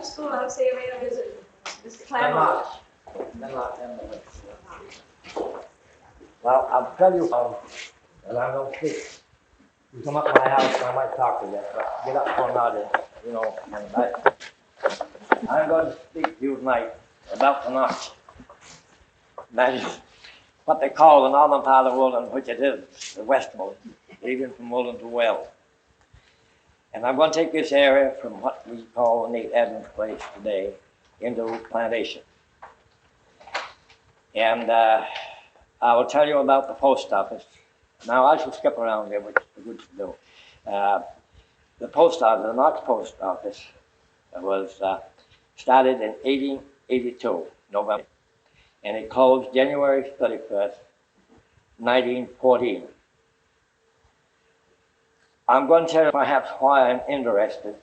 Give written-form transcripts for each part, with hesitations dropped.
schoolhouse area is it? This Clare? Well, I'll tell you, and I don't speak. You come up to my house and I might talk to you, but get up for another, you know, and I'm going to speak to you tonight about the Notch. That is what they call the northern part of Wilton, which it is, the Westmost, even from Wilton to Wells. And I'm going to take this area from what we call the Nate Adams place today into plantation. And I will tell you about the post office. Now I shall skip around here, which is good to do. The post office, the Notch post office, was started in 1882, November, and it closed January 31st, 1914. I'm going to tell you perhaps why I'm interested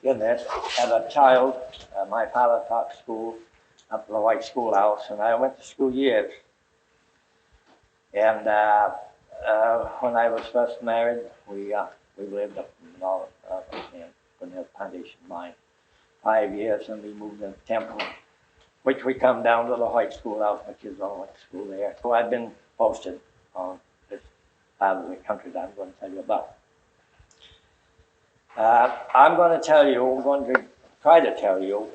in this. As a child, my father taught school up at the White Schoolhouse, and I went to school years. And when I was first married, we lived up in the plantation mine 5 years, and we moved to Temple, which we come down to the White Schoolhouse. My kids all went to school there. So I've been posted on this part of the country that I'm going to tell you about. I'm going to try to tell you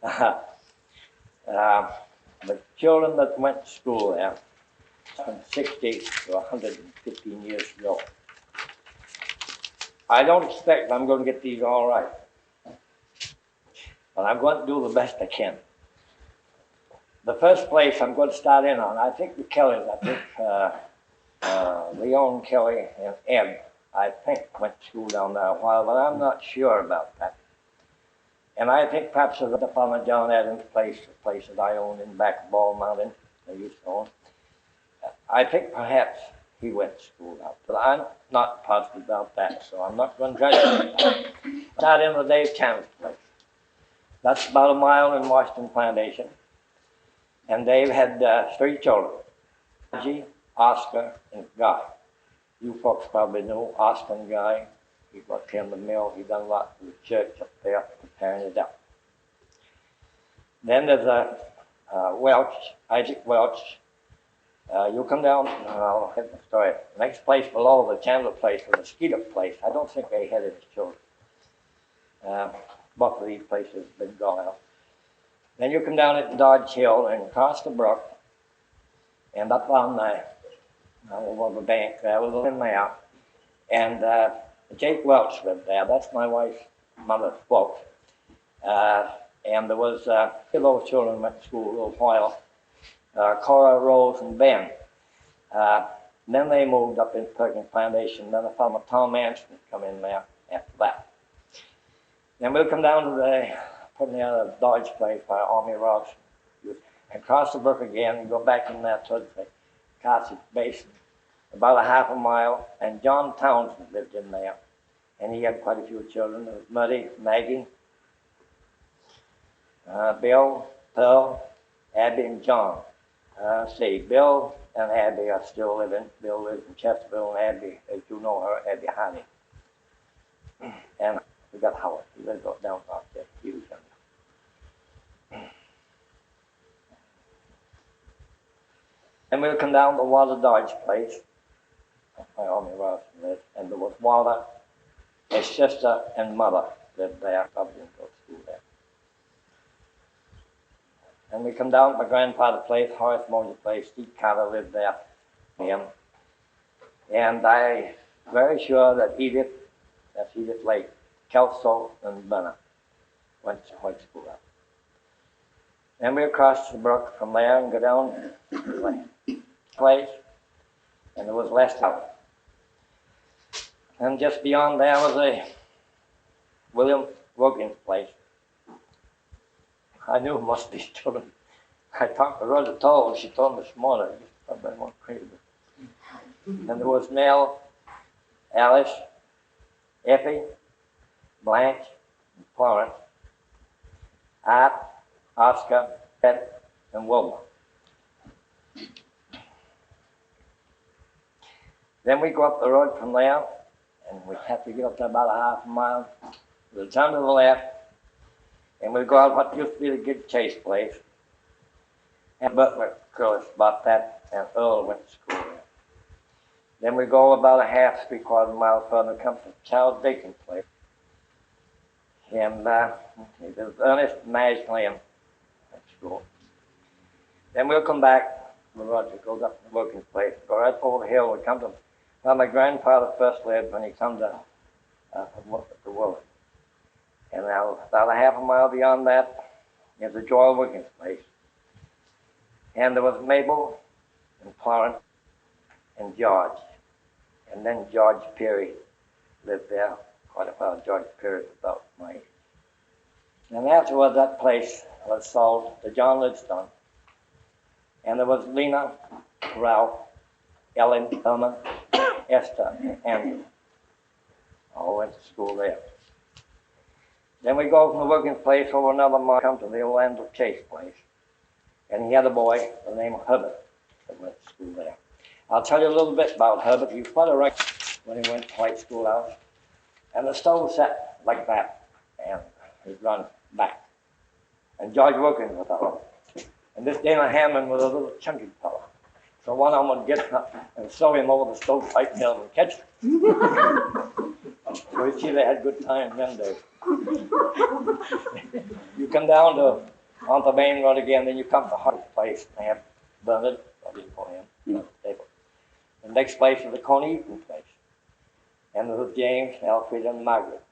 the children that went to school there from 60 to 115 years ago. I don't expect I'm going to get these all right, but I'm going to do the best I can. The first place I'm going to start in on, I think the Kellys, Leon Kelly and Ed, I think went to school down there a while, but I'm not sure about that. And I think perhaps it was up on the John Adams place, the place that I owned in back of Ball Mountain, they used to own. I think perhaps he went to school out, but I'm not positive about that, so I'm not going to try to start in the Dave Chandler's place. That's about a mile in Washington Plantation. And Dave had 3 children, Reggie, Oscar, and Guy. You folks probably know Oscar and Guy. He worked here in the mill. He done a lot for the church up there, preparing it up. Then there's Welch, Isaac Welch. You'll come down, I'll hit the story. The next place below the Chandler place was the Skeeter place. I don't think they had any children. Both of these places have been gone out. Then you come down at Dodge Hill and across the brook, and up on over the bank there, was in there. And Jake Welch lived there. That's my wife's mother's folks. And there was those children went to school a little while. Cora, Rose, and Ben. Then they moved up in Perkins Plantation. Then a fellow Tom Anderson come in there after that. Then we'll come down to the Dodge place by Army Ross, and cross the brook again and go back in there towards the Carthage Basin, about a half a mile. And John Townsend lived in there, and he had quite a few children. There was Muddy, Maggie, Bill, Pearl, Abby, and John. Bill and Abby are still living. Bill lives in Chesterville, and Abby, as you know her, Abby Honey. And we got Howard. He lives down out there. He was younger. And we'll come down to Walter Dodge place. My Army Ross lived. And there was Walter, his sister, and mother lived there. Probably didn't go to school there. And we come down to my grandfather's place, Horace Mosher place. Steve Carter lived there. And I'm very sure that Edith Lake, Kelso, and Benna went to White School out. Then we'll cross the brook from there and go down to the place, and there was West House. And just beyond there was a William Wilkins place. I knew most of these children. I talked to Rhoda Toll, she told me this morning, I just thought crazy. And there was Nell, Alice, Effie, Blanche, and Florence, Art, Oscar, Pet, and Wilma. Then we go up the road from there, and we have to get up to about a half a mile. We'll turn to the left, And we'd go out what used to be the Gig Chase place. And Butler, of course, about that, and Earl went to school there. Then we go about a half, 3/4 mile further, come to Charles Dakin's place. And there's Ernest and Madge Lamb at school. Then we'll come back, the road that goes up to the working place, go right over the hill, we come to where my grandfather first lived when he come to Wilton. And now about a half a mile beyond that is the Joel Wiggins place. And there was Mabel and Florence and George. And then George Peary lived there quite a while. George Peary was about my age. And afterwards that place was sold to John Lidstone. And there was Lena, Ralph, Ellen, Herman, Esther, and Andrew. All went to school there. Then we go from the working place over another mile, come to the Orlando Chase place. And he had a boy by the name of Herbert that went to school there. I'll tell you a little bit about Herbert. He was quite a wreck when he went to White Schoolhouse. And the stove sat like that, and he'd run back. And George Wilkins was out. And this Dana Hammond was a little chunky fellow. So one of them would get up and throw him over the stovepipe mill and catch him. So you see they had good times then days. You come down to on the main road again, then you come to Hart's place. They have Bernard, I didn't call him, stable. The next place is the Coney Eaton place. And there was James, Alfred, and Margaret.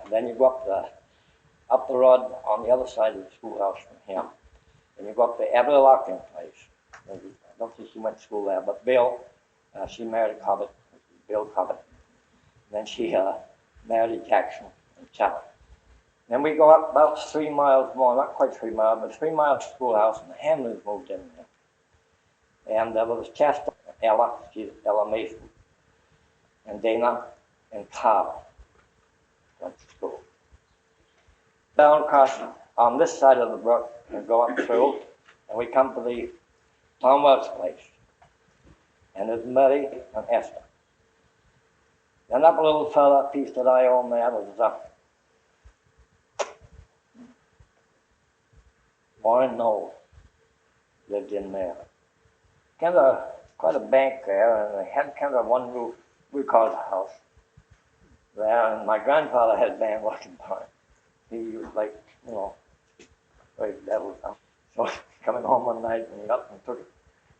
Then you go up the road on the other side of the schoolhouse from him. And you go up to Abby Lockton place. I don't think she went to school there, but Bill, she married Cobbett, Bill Cobbett. Then she married Jackson and Charlie. Then we go up about 3 miles more, not quite 3 miles, but 3 miles to schoolhouse, and the Hamlins moved in there. And there was Chester, Ella, she's Ella Mason, and Dana, and Carl went to school. Down across on this side of the brook, and go up through, and we come to the Tom Wells place. And there's Murray and Esther. Then up a little further, piece that I own there, was Warren Knowles lived in there. Kind of quite a bank there, and they had kind of one roof, we call it a house there, and my grandfather had a band working for him. He was like, very devil. So coming home one night and he got and took a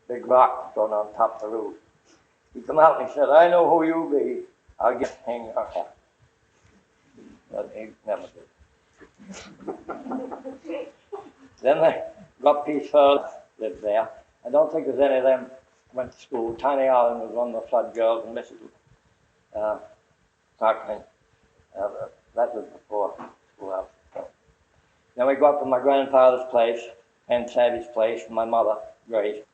big rock thrown on top of the roof. He come out and he said, "I know who you be. I'll just hang your hat." But he never did. Then they got a piece further, lived there. I don't think there's any of them went to school. Tiny Allen was one of the Flood girls, and Mrs. Tarquin. That was before schoolhouse. Then we go up to my grandfather's place, and Savvy's place, and my mother, Grace,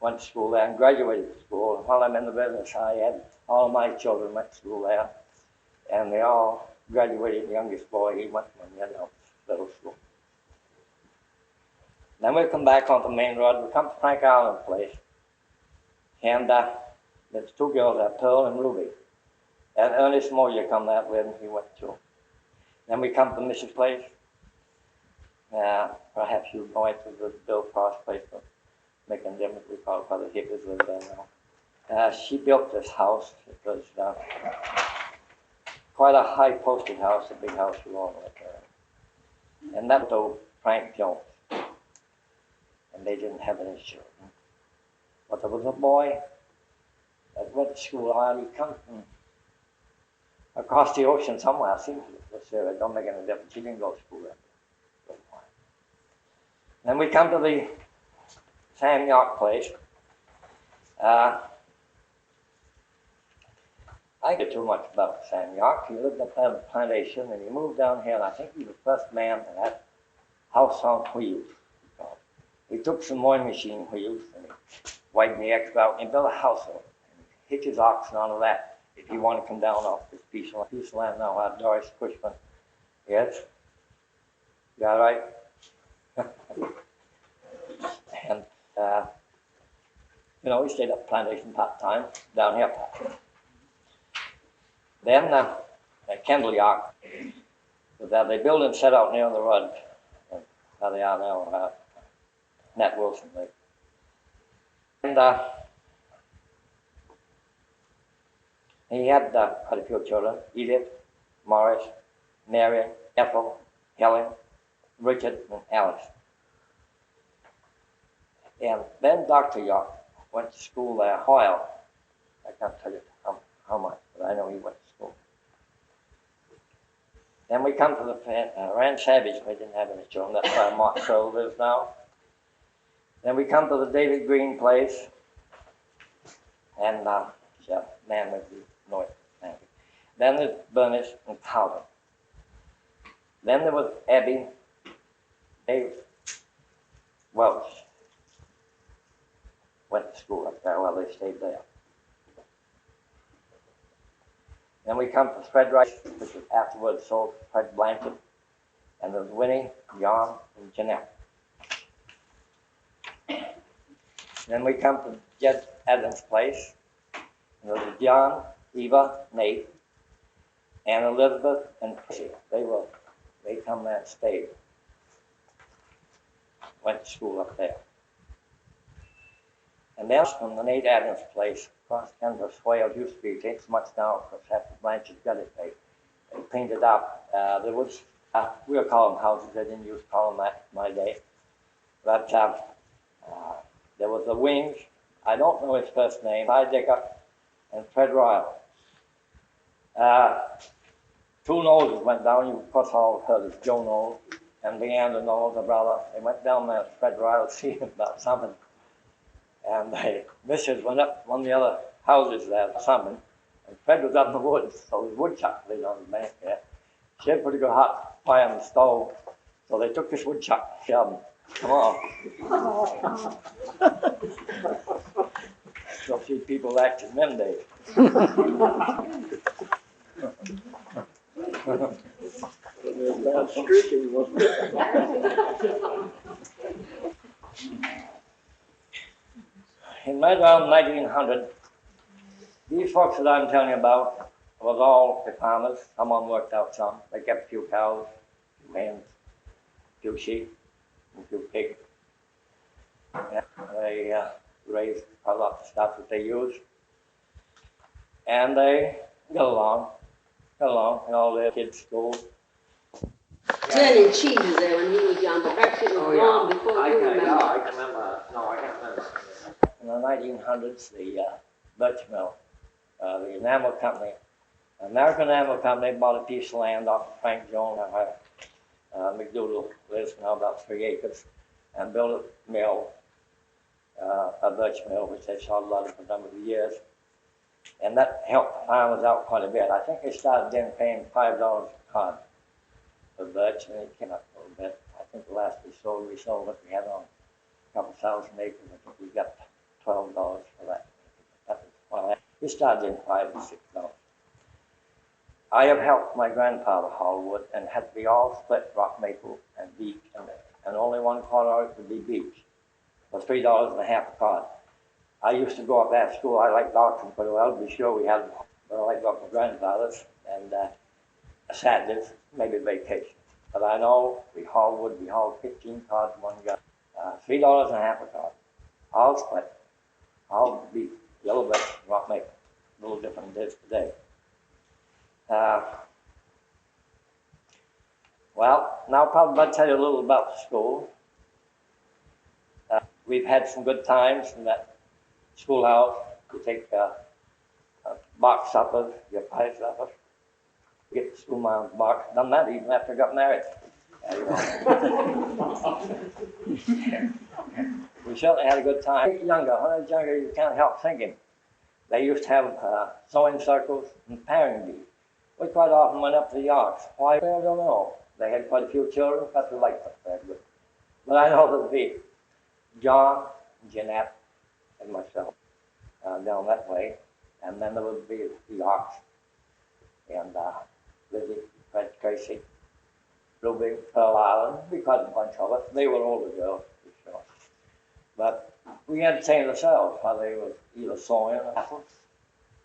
went to school there and graduated from school. And while I'm in the business, I had all of my children went to school there, and they all graduated. The youngest boy, he went to middle school. Then we come back onto the main road. We come to Frank Allen's place, and there's 2 girls there, Pearl and Ruby. And Ernest Mosher come that with, and he went too. Then we come to Mrs. Place. Perhaps you know it was Bill Frost place, but making difference, we call it where the hippies live there now. She built this house. It was quite a high posted house, a big house with all of it there. And that was old Frank Jones. And they didn't have any children. But there was a boy that went to school. He come from across the ocean somewhere. I think it don't make any difference. He didn't go to school there. Then we come to the Sam York place. I get too much about Sam York. He lived up there on the plantation, and he moved down here, and I think he was the first man to have house on wheels. He took some mowing machine wheels, and he widened the extra out, and he built a house on it. And he hitched his oxen onto that if you want to come down off this piece of land now, Doris Cushman. Yes? You all right? And, we stayed up plantation part-time, down here part-time. Then Kendall York, But they built and set out near the road, and how they are now, Nat Wilson. And he had quite a few children: Edith, Morris, Marion, Ethel, Helen, Richard, and Alice. And then Dr. York went to school there, Hoyle. I can't tell you how much, but I know he went to school. Then we come to the Rand Savage. We didn't have any children. That's where Mosher lives now. Then we come to the David Green place, and man with the north. Then there's Bernice and Calvin. Then there was Abby, Dave, Welch. Went to school up there. Well, they stayed there. Then we come to Fred Rice, which was afterwards sold to Fred Blanchard. And there's Winnie, John, and Jeanette. Then we come to Jed Adams' place. And there's John, Eva, Nate, and Elizabeth and Chrissy. They come there and stayed. Went to school up there. And then from the Nate Adams' place, across Kansas Swales used to be, it ain't so much now, because after Blanchard got it, they painted up. There was, we'll call them houses, they didn't used to call them that in my day. But there was the Wings, I don't know his first name, Ty Dicker, and Fred Royal. Two Knowles went down, you of course all heard of Joe Knowles, and Leander Knowles, a brother. They went down there to Fred Royal to see him about something. And the missus went up one of the other houses there or something, and Fred was up in the woods, so his woodchuck laid on the bank there. She had pretty good hot fire on the stove, so they took this woodchuck, shoved him. Come on. So see people act in them days. In around 1900, these folks that I'm telling you about was all the farmers. Some of them worked out some. They kept a few cows, a few hens, a few sheep, and a few pigs. And they raised a lot of stuff that they used. And they got along, in all their kids' schools. Turning cheeses there when he was young, but perhaps it was gone before you remember. I can remember. No, I can't remember. In the 1900s, the Birch Mill, the enamel company, American Enamel Company bought a piece of land off of Frank Jones, where McDougal lives now, about 3 acres, and built a mill, a birch mill, which they sold a lot of for a number of years. And that helped the farmers out quite a bit. I think they started then paying $5 a ton for birch, and it came up a little bit. I think the last we sold what we had on a couple thousand acres. I think we got $12 for that. We started in $5 or $6. I have helped my grandfather haul wood, and it had to be all split rock maple and beech, and only one cord would be beech for $3.50 a cord. I used to go up that school. I liked doctrine pretty well, to be sure we had, but I liked my grandfathers, and Saturdays, maybe vacation. But I know we hauled wood, we hauled 15 cords one gun, $3.50 a cord, all split, all beech, yellow birch, rock maple, a little different than it is today. Well, now probably I'll tell you a little about the school. We've had some good times in that schoolhouse. You take box suppers, your pie suppers, get the schoolma'am's box. Done that even after I got married. We certainly had a good time. When I was younger, you can't help thinking. They used to have sewing circles and paring bees. We quite often went up to the Yorks. Why? I don't know. They had quite a few children, but we liked them very good. But I know there'd be John, Jeanette, and myself down that way. And then there would be the Yorks, and Lizzie, Fred Tracy, Ruby, Pearl Island. We quite a bunch of us. They were older girls, for sure. But we entertained ourselves while they were either sewing or apples.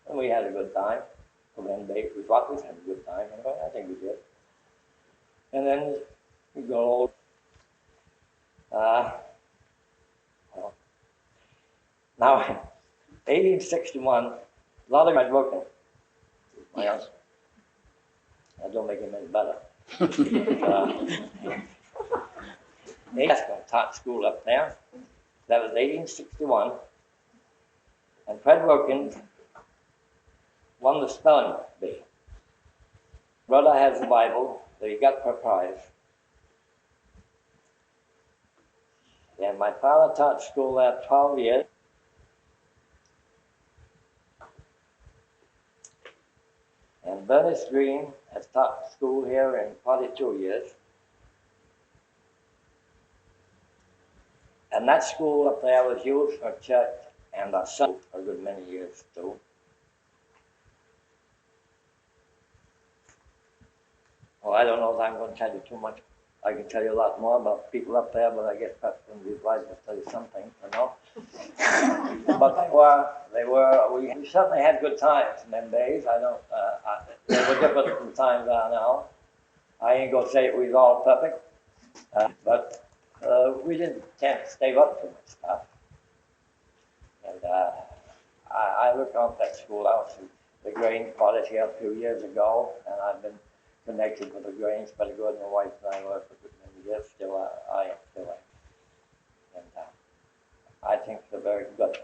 And we had a good time. And then we thought we had a good time. Anyway, I think we did. And then we go, well, now, 1861, a lot of my working. My husband. That don't make him any better. They taught school up there. That was 1861. And Fred Wilkins won the spelling bee. Brother has the Bible that he got for a prize. And my father taught school there 12 years. And Bernice Green has taught school here in 42 years. And that school up there was used for church and our son for a good many years too. Well, I don't know if I'm going to tell you too much. I can tell you a lot more about people up there, but I guess perhaps when we obliged to tell you something, you know. But we certainly had good times in them days. They were different from times are now. I ain't going to say it was all perfect, but we didn't tend to stay up too much stuff. And I looked on that schoolhouse, and the Grange bought it here a few years ago, and I've been connected with the Grange pretty good. My wife and I worked for good many years, still I am. And I think they're very good.